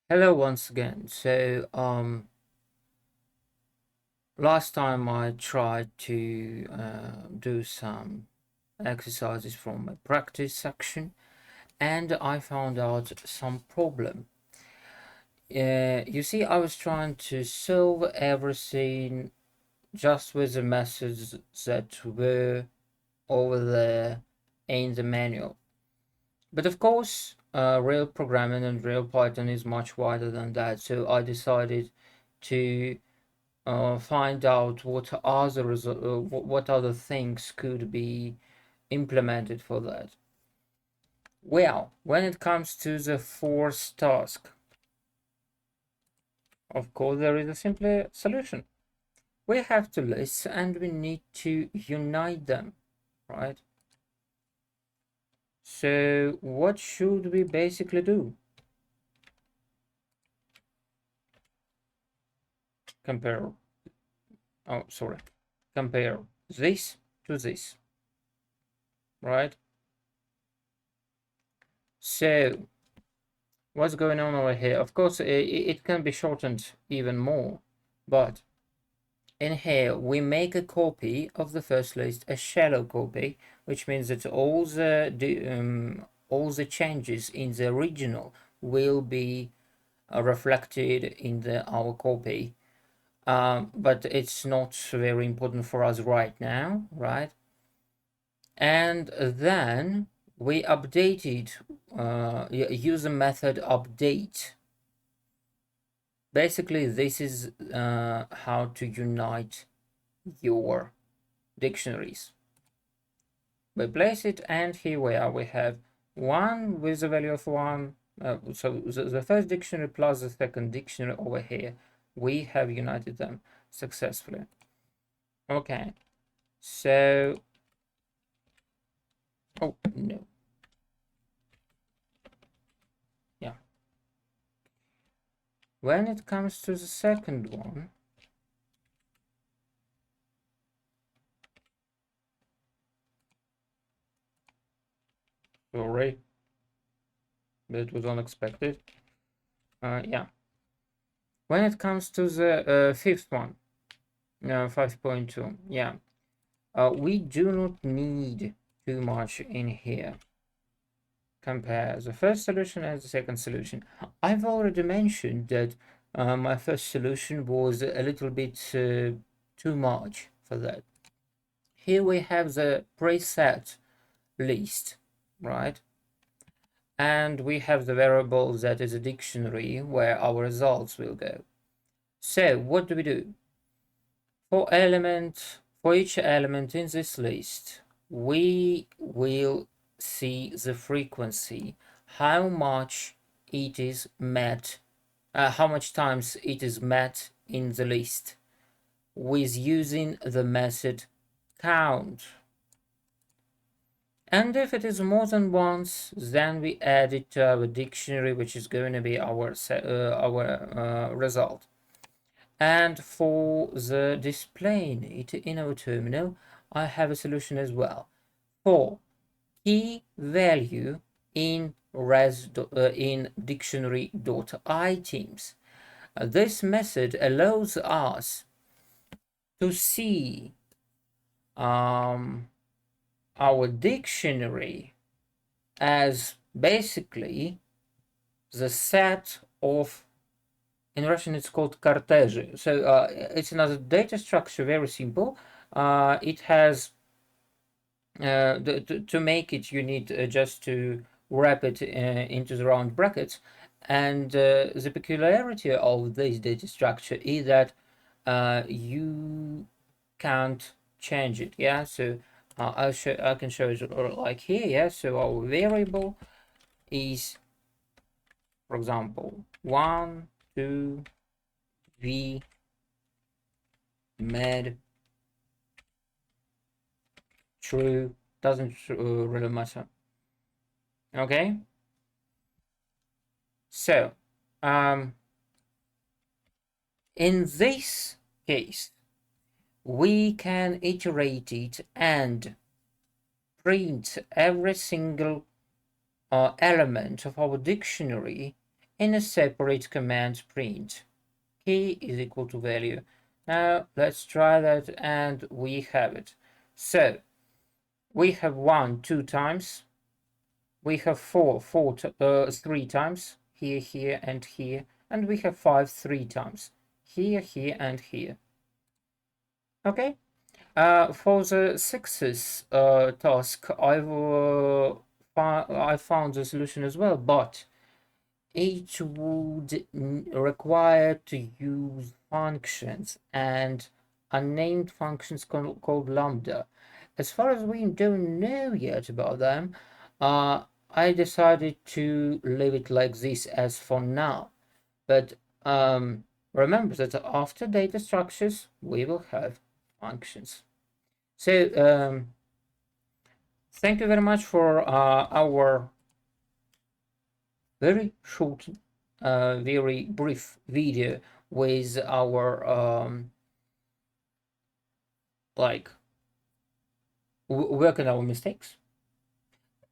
Hello once again. Last time I tried to do some exercises from a practice section, and I found out some problem. You see, I was trying to solve everything just with the methods that were over there in the manual. But of course, real programming and real Python is much wider than that. So I decided to find out what other things could be implemented for that. Well, when it comes to the fourth task, of course, there is a simpler solution. We have two lists and we need to unite them, right? So what should we basically do? Compare, oh, sorry, compare this to this, right? So what's going on over here? Of course, it can be shortened even more, but in here we make a copy of the first list, a shallow copy, which means that all the changes in the original will be reflected in our copy. But it's not very important for us right now, right? And then we updated, use the method update. Basically, this is how to unite your dictionaries. We place it, and here we are. We have one with a value of one. So the first dictionary plus the second dictionary over here, we have united them successfully. Okay, so, oh no, yeah. When it comes to the second one, sorry, that was unexpected. Yeah. When it comes to the fifth one, 5.2, yeah, we do not need too much in here. Compare the first solution and the second solution. I've already mentioned that my first solution was a little bit too much for that. Here we have the preset list, right? And we have the variable that is a dictionary where our results will go. So what do we do? For each element in this list, we will see the frequency, how much it is met, how much times it is met in the list with using the method count. And if it is more than once, then we add it to our dictionary, which is going to be our result. And for the displaying it in our terminal, I have a solution as well. For key value in in dictionary.items, this method allows us to see our dictionary as basically the set of, in Russian it's called kartezy. So it's another data structure, very simple. It has to make it, you need just to wrap it into the round brackets. And the peculiarity of this data structure is that you can't change it. Yeah, so I can show it like here. Yeah, so our variable is, for example, 1 2 v med true, doesn't really matter. Okay, so in this case we can iterate it and print every single element of our dictionary in a separate command print. Key is equal to value. Now let's try that, and we have it. So we have 1 2 times, we have 4 3 times, here, here, and here, and we have 5 3 times, here, here, and here. Okay. For the sixes task, I found the solution as well, but it would require to use functions and unnamed functions called lambda. As far as we don't know yet about them, I decided to leave it like this as for now. But remember that after data structures, we will have functions. So thank you very much for our very short, very brief video with our like working our mistakes.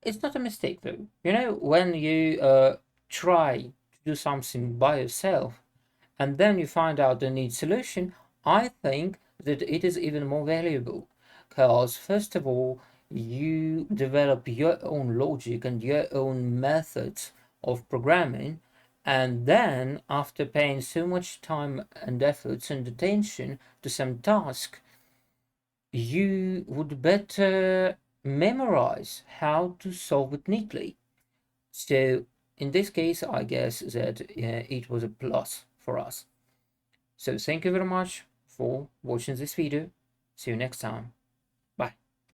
It's not a mistake though. You know, when you try to do something by yourself and then you find out the need solution, I think that it is even more valuable. Because first of all, you develop your own logic and your own methods of programming, and then after paying so much time and efforts and attention to some task, you would better memorize how to solve it neatly. So in this case, I guess that it was a plus for us. So thank you very much for watching this video. See you next time.